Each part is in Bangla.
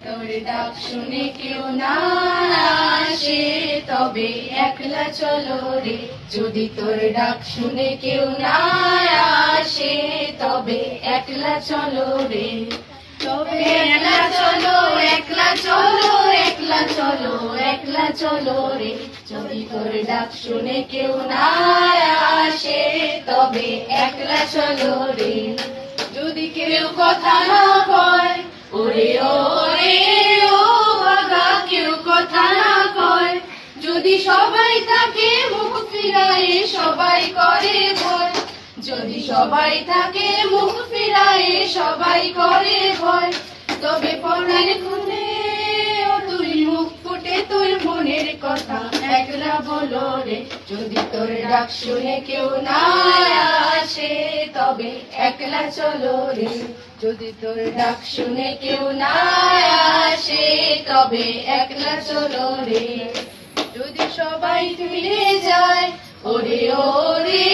তোর ডাক শুনে কেউ না আসে তবে একলা চলো রে। যদি তোর ডাক শুনে কেউ না আসে তবে একলা চলো রে। তবে একলা চলো, একলা চলো, একলা চলো, একলা চলো রে। যদি তোর ডাক শুনে কেউ না আসে তবে একলা চলো রে। যদি কেউ কথা না কয় ওরে ওরে ও বাবা, কেউ কথা না কয়, যদি সবাই তাকে মুখ ফিরায় সবাই করে ভয়। যদি সবাই তাকে মুখ ফিরায় সবাই করে ভয়, তবে পরাণ খুলে ও তুই মুখ ফুটে তোর মনের কথা একলা বলো রে। যদি তোর ডাক শুনে কেউ না আসে তবে একলা চলো রে। যদি তোর ডাক শুনে কেউ না আসে তবে একলা চলো রে। যদি সবাই ফিরে যায় ওরে ওরে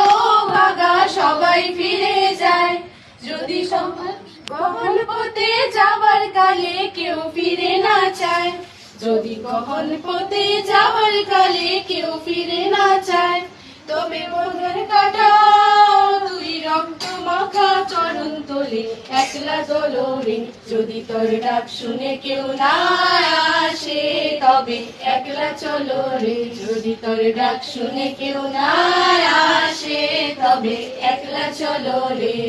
ও ভাগা, সবাই ফিরে যায়। যদি সবাই কখন পথে যাবার কালে কেউ ফিরে না চায়, যদি কখন পথে যাবার কালে কেউ ফিরে না চায়, তবে মনের কাটা তুই রক্ত মাখা চরণ তোলে একলা চলো রে। যদি তোর ডাক শুনে কেউ না আসে তবে একলা চলো রে। যদি তোর ডাক শুনে কেউ না আসে তবে একলা চলো রে।